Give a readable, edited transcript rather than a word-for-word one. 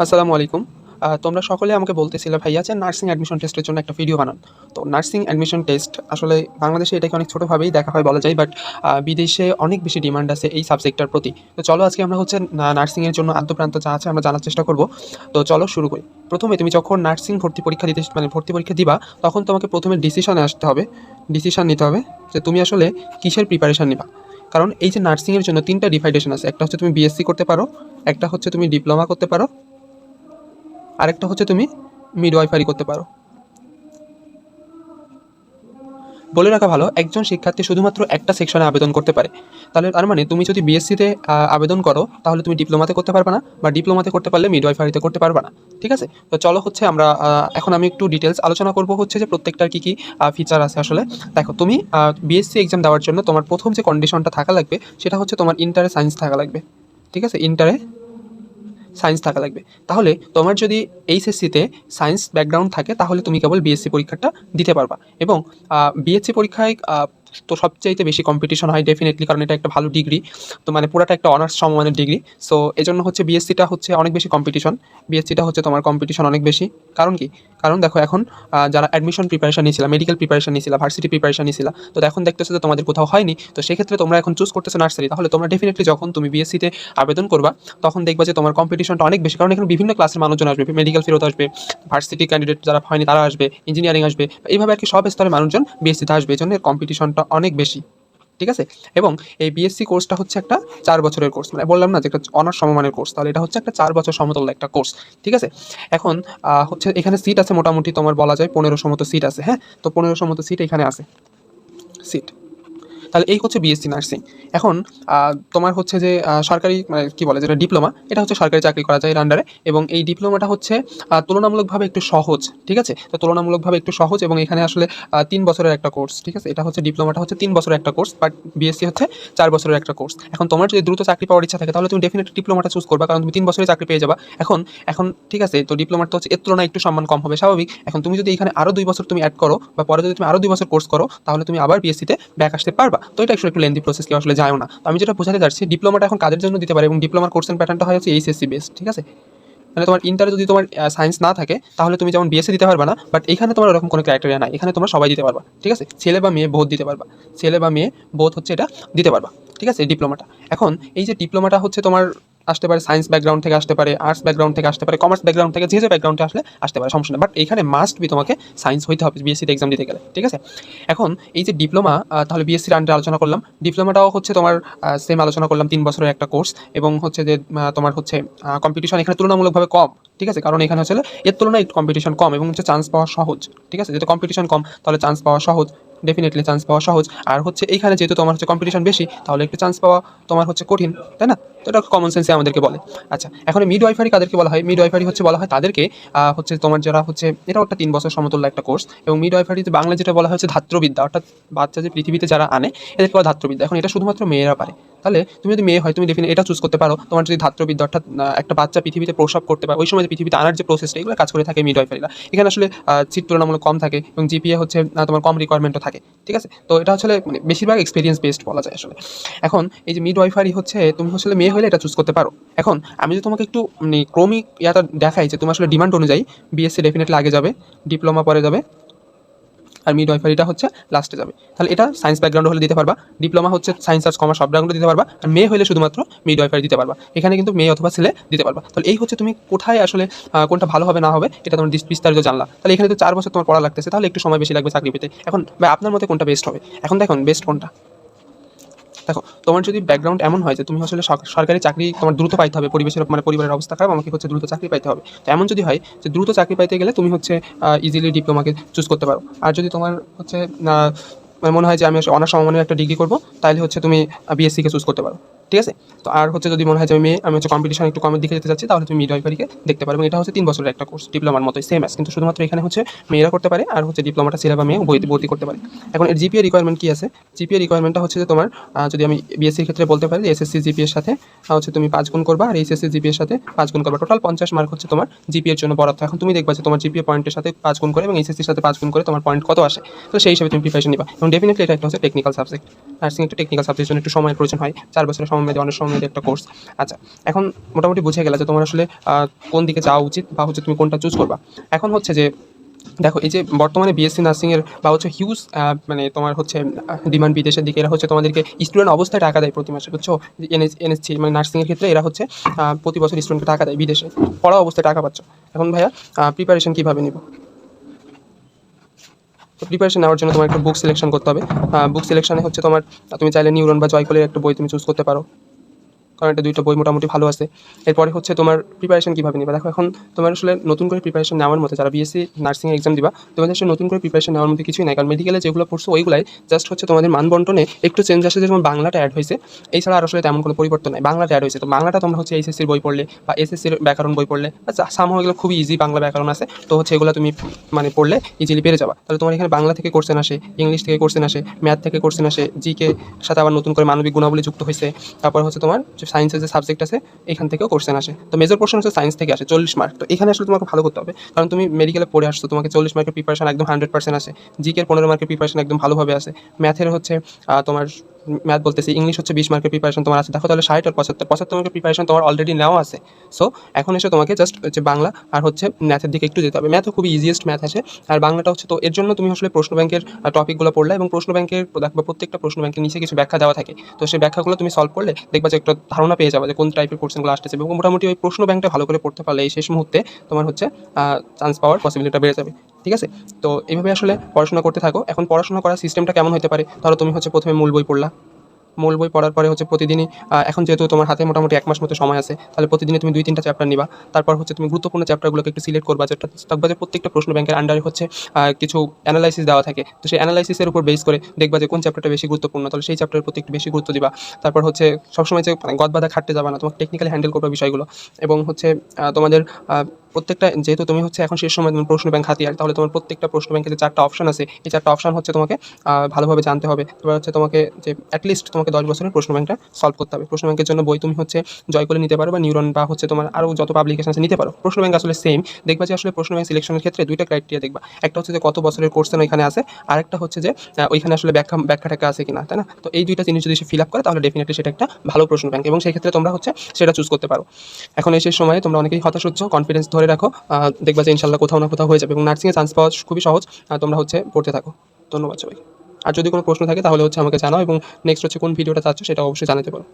আসসালামু আলাইকুম। তোমরা সকলে আমাকে বলতেছিলে ভাইয়া যে নার্সিং অ্যাডমিশন টেস্টের জন্য একটা ভিডিও বানান। তো নার্সিং অ্যাডমিশন টেস্ট আসলে বাংলাদেশে এটাকে অনেক ছোটোভাবেই দেখা হয় বলা যায়, বাট বিদেশে অনেক বেশি ডিমান্ড আছে এই সাবজেক্টটার প্রতি। তো চলো আজকে আমরা হচ্ছে নার্সিংয়ের জন্য আদ্যপ্রান্ত যা আছে আমরা জানার চেষ্টা করব। তো চলো শুরু করি। প্রথমে তুমি যখন নার্সিং ভর্তি পরীক্ষা দিতে মানে ভর্তি পরীক্ষা দিবা, তখন তোমাকে প্রথমে ডিসিশনে আসতে হবে, ডিসিশন নিতে হবে যে তুমি আসলে কিসের প্রিপারেশন নিবা। কারণ এই যে নার্সিংয়ের জন্য 3টা ডিভাইডেশন আছে। একটা হচ্ছে তুমি বিএসসি করতে পারো, একটা হচ্ছে তুমি ডিপ্লোমা করতে পারো, আরেকটা হচ্ছে তুমি মিডওয়াইফারি করতে পারো। বলে রাখা ভালো, একজন শিক্ষার্থী শুধুমাত্র একটা সেকশনে আবেদন করতে পারে। তাহলে তার মানে তুমি যদি বিএসসিতে আবেদন করো, তাহলে তুমি ডিপ্লোমাতে করতে পারবে না, বা ডিপ্লোমাতে করতে পারলে মিডওয়াইফারিতে করতে পারবে না। ঠিক আছে? তো চলো হচ্ছে আমরা এখন আমি একটু ডিটেলস আলোচনা করব হচ্ছে যে প্রত্যেকটার কী কী ফিচার আছে আসলে। দেখো, তুমি বিএসসি এক্সাম দেওয়ার জন্য তোমার প্রথম যে কন্ডিশনটা থাকা লাগবে সেটা হচ্ছে তোমার ইন্টারে সায়েন্স থাকা লাগবে। ঠিক আছে? ইন্টারে সায়েন্স থাকা লাগবে। তাহলে তোমার যদি এইচএসসিতে সায়েন্স ব্যাকগ্রাউন্ড থাকে, তাহলে তুমি কেবল বিএসসি পরীক্ষাটা দিতে পারবা। এবং বিএসসি পরীক্ষায় তো সবচাইতে বেশি কম্পিটিশন হয় ডেফিনেটলি, কারণ এটা একটা ভালো ডিগ্রি। তো মানে পুরাটা একটা অনার্স সমমানের ডিগ্রি। সো এজন্য হচ্ছে বিএসসিটা হচ্ছে অনেক বেশি কম্পিটিশন। বিএসসিটা হচ্ছে তোমার কম্পিটিশন অনেক বেশি। কারণ কি? কারণ দেখো, এখন যারা অ্যাডমিশন প্রিপারেশন নিয়েছিলা, মেডিকেল প্রিপারেশন নিয়েছিলা, ভার্সিটি প্রিপারেশন নিয়েছিলা, তো এখন দেখতেছো যে তোমাদের কোথাও হয়নি। তো সেক্ষেত্রে তোমরা এখন চুজ করতেছো নার্সারি। তাহলে তোমরা ডেফিনেটলি যখন তুমি বিএসসিতে আবেদন করবা, তখন দেখবা যে তোমার কম্পিটিশনটা অনেক বেশি। কারণ এখানে বিভিন্ন ক্লাসের মানুষজন আসবে, মেডিকেল ফেরত আসবে, ভার্সিটি ক্যান্ডিডেট যারা হয়নি তারা আসবে, ইঞ্জিনিয়ারিং আসবে, এইভাবে আর কি সব স্তরের মানুষজন বিএসসিতে আসবে। এই জন্য এর কম্পিটিশনটা অনেক বেশি। ঠিক আছে? এবং এই বিএসসি কোর্সটা হচ্ছে একটা 4 বছরের কোর্স। মানে বললাম না যে একটা অনার্স সমমানের কোর্স, তাহলে এটা হচ্ছে একটা 4 বছর সমতুল্য একটা কোর্স। ঠিক আছে? এখন হচ্ছে এখানে সিট আছে মোটামুটি তোমার বলা যায় 1500 মতো সিট আছে। হ্যাঁ, তো 1500 মতো সিট এখানে আছে, সিট। তাহলে এই হচ্ছে বিএসসি নার্সিং। এখন তোমার হচ্ছে যে সরকারি মানে কী বলে, যেটা ডিপ্লোমা, এটা হচ্ছে সরকারি চাকরি করা যায় এর আন্ডারে। এবং এই ডিপ্লোমাটা হচ্ছে তুলনামূলকভাবে একটু সহজ। ঠিক আছে? তো তুলনামূলকভাবে একটু সহজ, এবং এখানে আসলে 3 বছরের একটা কোর্স। ঠিক আছে? এটা হচ্ছে ডিপ্লোমাটা হচ্ছে 3 বছরের একটা কোর্স, বাট বিএসসি হচ্ছে 4 বছরের একটা কোর্স। এখন তোমার যদি দ্রুত চাকরি পাওয়ার ইচ্ছা থাকে, তাহলে তুমি ডেফিনেটলি ডিপ্লোমাটা চুজ করবা, কারণ তুমি 3 বছরে চাকরি পেয়ে যাবা। এখন এখন ঠিক আছে, তো ডিপ্লোমাটা হচ্ছে এর তুলনায় একটু সম্মান কম হবে, স্বাভাবিক। এখন তুমি যদি এখানে আরও 2 বছর তুমি অ্যাড করো, বা পরে যদি তুমি আরও 2 বছর কোর্স করো, তাহলে তুমি আবার বিএসসিতে ব্যাক আসতে পারবা। তো এটা একটু লেন্দি প্রসেস, কেউ আসলে যায়ও না। তো আমি যেটা বোঝাতে চাচ্ছি, ডিপ্লোমাটা এখন কাদের জন্য দিতে পারে, এবং ডিপ্লোমার কোর্সের প্যাটার্নটা হয় হচ্ছে এইচএসসি বেস। ঠিক আছে? মানে তোমার ইন্টারে যদি তোমার সায়েন্স না থাকে, তাহলে তুমি যেমন বিএসসি দিতে পারবে না, বাট এখানে তোমার ওরকম কোনো ক্রাইটেরিয়া নাই। এখানে তোমরা সবাই দিতে পারবা। ঠিক আছে? ছেলে বা মেয়ে বোধ দিতে পারবা। ছেলে বা মেয়ে বোধ হচ্ছে এটা দিতে পারবা। ঠিক আছে? ডিপ্লোমাটা। এখন এই যে ডিপ্লোমাটা হচ্ছে তোমার আসতে পারে সায়েন্স ব্যাকগ্রাউন্ড থেকে, আসতে পারে আর্টস ব্যাকগ্রাউন্ড থেকে, আসতে পারে কমার্স ব্যাকগ্রাউন্ড থেকে, যে ব্যাকগ্রাউন্ডে আসলে আসতে পারে, সমস্যা নেই। বাট এখানে মাস্ট বি তোমাকে সায়েন্স হইতে হবে বিএসসিতে এক্সাম দিতে গেলে। ঠিক আছে? এখন এই যে ডিপ্লোমা, তাহলে বিএসসির আন্ডারে আলোচনা করলাম। ডিপ্লোমাটাও হচ্ছে তোমার সেম আলোচনা করলাম, 3 বছরের একটা কোর্স। এবং হচ্ছে যে তোমার হচ্ছে কম্পিটিশন এখানে তুলনামূলকভাবে কম। ঠিক আছে? কারণ এখানে হচ্ছে এর তুলনায় একটু কম্পিটিশন কম, এবং হচ্ছে চান্স পাওয়া সহজ। ঠিক আছে? যেহেতু কম্পিটিশন কম, তাহলে চান্স পাওয়া সহজ, ডেফিনেটলি চান্স পাওয়া সহজ। আর হচ্ছে এইখানে যেহেতু তোমার হচ্ছে কম্পিটিশন বেশি, তাহলে একটু চান্স পাওয়া তোমার হচ্ছে কঠিন, তাই না? তো এটা কমন সেন্সে আমাদেরকে বলে। আচ্ছা, এখন মিড ওয়াইফারি কাদেরকে বলা হয়? মিড ওয়াইফারি হচ্ছে বলা হয় তাদেরকে হচ্ছে তোমার যারা হচ্ছে, এটাও একটা 3 বছর সমতুল্য একটা কোর্স। এবং মিড ওয়াইফারিতে বাংলা যেটা বলা হচ্ছে ধাত্রবিদ্যা, অর্থাৎ বাচ্চা যে পৃথিবীতে যারা আনে, এদেরকে বলা ধাত্রবিদ্যা। এখন এটা শুধুমাত্র মেয়েরা পারে। তাহলে তুমি যদি মেয়ে হয়, তুমি ডেফিনেটলি এটা চুজ করতে পারো। তোমার যদি ধাত্রবিদ্যা, অর্থাৎ একটা বাচ্চা পৃথিবীতে প্রসব করতে পারে, ওই সময় যে পৃথিবীতে আনার যে প্রসেসটা, এগুলো কাজ করে থাকে মিড ওয়াইফারিরা। এখানে আসলে সিট তুলনামূলক কম থাকে, এবং জিপিএ হচ্ছে তোমার কম রিকোয়ারমেন্টও থাকে। ঠিক আছে? তো এটা আসলে মানে বেশিরভাগ এক্সপিরিয়েন্স বেসড বলা যায় আসলে। এখন এই যে মিড ওয়াইফারি হচ্ছে, তুমি আসলে মেয়ে হলে এটা চুজ করতে পারো। এখন আমি যদি তোমাকে একটু মানে ক্রমিক ইয়াটা দেখাই, যে তুমি আসলে ডিমান্ড অনুযায়ী বিএসসি ডেফিনেটলি আগে যাবে, ডিপ্লোমা পরে যাবে, আর মিড ওয়াইফারিটা হচ্ছে লাস্টে যাবে। তাহলে এটা সায়েন্স ব্যাকগ্রাউন্ড হলে দিতে পারবা, ডিপ্লোমা হচ্ছে সায়েন্স আর্টস কমার্স সব ব্যাকগ্রাউন্ডে দিতে পারবা, আর মেয়ে হলে শুধুমাত্র মিড ওয়াইফারি দিতে পারবা। এখানে কিন্তু মেয়ে অথবা ছেলে দিতে পারবা। তাহলে এই হচ্ছে তুমি কোথায় আসলে কোনটা ভালো হবে না হবে, এটা তোমার বিস্তারিত জানলা। তাহলে এখানে তো 4 বছর তোমার পড়া লাগতেছে, তাহলে একটু সময় বেশি লাগবে চাকরি পেতে। এখন ভাই আপনার মতে কোনটা বেস্ট হবে? এখন দেখুন বেস্ট কোনটা। দেখো, তোমার যদি ব্যাকগ্রাউন্ড এমন হয় যে তুমি আসলে সরকারি চাকরি তোমার দ্রুত পাইতে হবে, পরিবেশের মানে পরিবারের অবস্থা খারাপ, আমাকে হচ্ছে দ্রুত চাকরি পাইতে হবে, তো এমন যদি হয় যে দ্রুত চাকরি পাইতে গেলে তুমি হচ্ছে ইজিলি ডিপ্লোমাকে চুজ করতে পারো। আর যদি তোমার হচ্ছে মানে মনে হয় যে আমি অনার্স সমমানের একটা ডিগ্রি করবো, তাহলে হচ্ছে তুমি বিএসসিকে চুজ করতে পারো। ঠিক আছে? তো আর হচ্ছে যদি মনে হয় যে আমি হচ্ছে কম্পিটিশন একটু কমের দিকে যেতে চাচ্ছি, তাহলে তুমি মিড ওয়াইফারিকে দেখতে পারো। এবং এটা হচ্ছে 3 বছরের একটা কোর্স, ডিপ্লোমার মতোই সেম অ্যাস, কিন্তু শুধুমাত্র এখানে হচ্ছে মেয়েরা করতে পারে, আর হচ্ছে ডিপ্লোমাটা ছেলে বা মেয়ে ভর্তি করতে পারে। এখন এর জিপিএ রিকোয়ারমেন্ট কী আছে? জিপিএ রিকোয়ারমেন্টটা হচ্ছে যে তোমার যদি আমি বিএসসির ক্ষেত্রে বলতে পারি, এসএসসি জিপিএর সাথে হচ্ছে তুমি 5 গুণ করবা, আর এইচএসসি জিপিএর সাথে 5 গুণ করবা। টোটাল 50 মার্ক হচ্ছে তোমার জিপিএর জন্য বরাদ্দ। এখন তুমি দেখবা যে তোমার জিপিএ পয়েন্টের সাথে 5 গুণ করে এবং এইচএসসির সাথে 5 গুণ করে তোমার পয়েন্ট কত আসে, তো সেই হিসাবে তুমি প্রিপারেশন নিবা। এবং ডেফিনেটলি এটা একটা হচ্ছে টেকনিক্যাল সাবজেক্ট। নার্সিং একটা টেকনিক্যাল সাবজেক্টের জন্য একটু সময়ের প্রয়োজন হয়, 4 বছরের সমমেয়াদী অনার্স সমমেয়াদী একটা কোর্স। আচ্ছা, এখন মোটামুটি বুঝে গেলে যে তোমার আসলে কোন দিকে যাওয়া উচিত বা হচ্ছে তুমি কোনটা চুজ করবা। এখন হচ্ছে যে দেখো, এই যে বর্তমানে বিএসসি নার্সিংয়ের বা হচ্ছে হিউজ মানে তোমার হচ্ছে ডিমান্ড বিদেশের দিকে, এরা হচ্ছে তোমাদেরকে স্টুডেন্ট অবস্থায় টাকা দেয় প্রতি মাসে, বুঝছো? এনএসসি মানে নার্সিংয়ের ক্ষেত্রে এরা হচ্ছে প্রতি বছর স্টুডেন্টকে টাকা দেয় বিদেশে, পড়া অবস্থায় টাকা পাচ্ছ। এখন ভাইয়া প্রিপারেশন কীভাবে নিব? তো প্রিপারেশন নেওয়ার জন্য তোমার একটা বুক সিলেকশন করতে হবে। বুক সিলেকশনে হচ্ছে তোমার, তুমি চাইলে নিউরন বা জয়কলের একটা বই তুমি চুজ করতে পারো, কারণ এটা দুইটা বই মোটামুটি ভালো আছে। এরপরে হচ্ছে তোমার প্রিপারেশন কীভাবে নিবা। দেখো, এখন তোমার আসলে নতুন করে প্রিপারেশন নেওয়ার মতো, যারা বিএসসি নার্সিং এক্সাম দিবা, তোমাদের আসলে নতুন করে প্রিপারেশন নেওয়ার মতো কিছুই নাই, কারণ মেডিকেলে যেগুলো পড়ছো ওইগুলাই জাস্ট হচ্ছে তোমাদের মানবন্টনে একটু চেঞ্জ আসে, যেমন বাংলাটা অ্যাড হয়েছে, এছাড়া আর আসলে তেমন কোনো পরিবর্তন নাই, বাংলাটা অ্যাড হয়েছে। তো বাংলাটা তোমরা হচ্ছে এইচএসসির বই পড়লে বা এসএসসির ব্যাকরণ বই পড়লে, সামহাও এগুলো খুবই ইজি, বাংলা ব্যাকরণ আছে, তো হচ্ছে এগুলো তুমি মানে পড়লে ইজিলি পেরে যাবা। তাহলে তোমার এখানে বাংলা থেকে কোশ্চেন আসে, ইংলিশ থেকে কোশ্চেন আসে, ম্যাথ থেকে কোশ্চেন আসে, জিকে সাথে আবার নতুন করে মানবিক গুণাবলী যুক্ত হয়েছে। তারপর হচ্ছে তোমার যে সায়েন্সের যে সাবজেক্ট আছে এখান থেকেও কোশ্চেন আসে। তো মেজর পোর্শন হচ্ছে সায়েন্স থেকে আসে 40 মার্ক। তো এখানে আসলে তোমাকে ভালো করতে হবে, কারণ তুমি মেডিকেলে পড়ে আসছো, তোমাকে 40 মার্কের প্রিপারেশন একদম 100% আসে। জিকের 15 মার্কের প্রিপারেশন একদম ভালোভাবে আছে। ম্যাথের হচ্ছে তোমার ম্যাথ বলতেছি, ইংলিশ হচ্ছে 20 মার্কের প্রিপারেশন তোমার আছে। দেখো তাহলে 60 আর 75 মার্কের প্রিপারেশন তোমার অলরেডি নেওয়া আছে। সো এখন এসে তোমাকে জাস্ট হচ্ছে বাংলা আর হচ্ছে ম্যাথের দিকে একটু যেতে হবে। ম্যাথও খুবই ইজিয়েস্ট ম্যাথ আছে, আর বাংলাটা হচ্ছে, তো এর জন্য তুমি আসলে প্রশ্ন ব্যাংকের টপিকগুলো পড়লে, এবং প্রশ্ন ব্যাংকের দেখবা প্রত্যেকটা প্রশ্ন ব্যাংকের নিচে কিছু ব্যাখ্যা দেওয়া থাকে, তো সেই ব্যাখ্যাগুলো তুমি সলভ করলে দেখবা যে একটা ধারণা পেয়ে যাবে যে কোন টাইপের কোশ্চেনগুলো আসতেছে, এবং মোটামুটি ওই প্রশ্ন ব্যাংকটা ভালো করে পড়তে পারলে এই শেষ মুহূর্তে তোমার হচ্ছে চান্স পাওয়ার পসিবিলিটিটা বেড়ে যাবে। ঠিক আছে, তো এইভাবে আসলে পড়াশোনা করতে থাকো। এখন পড়াশোনা করার সিস্টেমটা কেমন হতে পারে, ধরো তুমি হচ্ছে প্রথমে মূল বই পড়লা, মূল বই পড়ার পরে হচ্ছে প্রতিদিনই এখন যেহেতু তোমার হাতে মোটামুটি 1 মাস মতো সময় আছে, তাহলে প্রতিদিনই তুমি 2-3টা চ্যাপ্টার নিবা। তারপর হচ্ছে তুমি গুরুত্বপূর্ণ চ্যাপ্টারগুলোকে একটু সিলেক্ট করবা, যেটা দেখবা যে প্রত্যেকটা প্রশ্ন ব্যাংকের আন্ডারে হচ্ছে কিছু অ্যানালাইসিস দেওয়া থাকে, তো সেই অ্যানালাইসিসের উপর বেস করে দেখবা যে কোন চ্যাপ্টারটা বেশি গুরুত্বপূর্ণ, তাহলে সেই চ্যাপ্টারের প্রতি একটু বেশি গুরুত্ব দিবা। তারপর হচ্ছে সবসময় যে মানে গদবাঁধা খাটতে যাবা না, তোমাকে টেকনিক্যালি হ্যান্ডেল করবে বিষয়গুলো। এবং হচ্ছে তোমাদের প্রত্যেকটা, যেহেতু তুমি হচ্ছে এখন শেষ সময় তুমি প্রশ্ন ব্যাংক হাতিয়ার, তাহলে তোমার প্রত্যেকটা প্রশ্ন ব্যাংকে যে 4টা অপশন আছে, এই 4টা অপশন হচ্ছে তোমাকে ভালোভাবে জানতে হবে। এবার হচ্ছে তোমাকে যে অ্যাটলিস্ট তোমাকে 10 বছরের প্রশ্ন ব্যাংকটা সলভ করতে হবে। প্রশ্ন ব্যাংকের জন্য বই তুমি হচ্ছে জয় করে নিতে পারো, বা নিউরন বা হচ্ছে তোমার আরও যত পাবলিকেশন আছে নিতে পারো। প্রশ্ন ব্যাংক আসলে সেম। দেখবা যে আসলে প্রশ্ন ব্যাংক সিলেকশনের ক্ষেত্রে 2টা ক্রাইটেরিয়া দেখবা, একটা হচ্ছে যে কত বছরের কোর্সেন ওইখানে আছে, আর একটা হচ্ছে যে ওইখানে আসলে ব্যাখ্যা টাকা আছে কিনা, তাই না? তো এই 2টা জিনিস যদি সে ফিল আপ করে, তাহলে ডেফিনেটলি সেটা একটা ভালো প্রশ্ন ব্যাংক, এবং সেই ক্ষেত্রে তোমরা হচ্ছে সেটা চুজ করতে পারো। এখন এই শেষ সময়ে তোমরা অনেকেই হতাশ হচ্ছ, কনফিডেন্স ধরে রাখো, দেখবা যে ইনশাল্লাহ কোথাও না কোথাও হয়ে যাবে, এবং নার্সিংয়ে চান্স পাওয়া খুবই সহজ। তোমরা হচ্ছে পড়তে থাকো। ধন্যবাদ সবাই। আর যদি কোনো প্রশ্ন থাকে তাহলে হচ্ছে আমাকে জানাও, এবং নেক্সট হচ্ছে কোন ভিডিওটা চাচ্ছ সেটা অবশ্যই জানাতে পারো।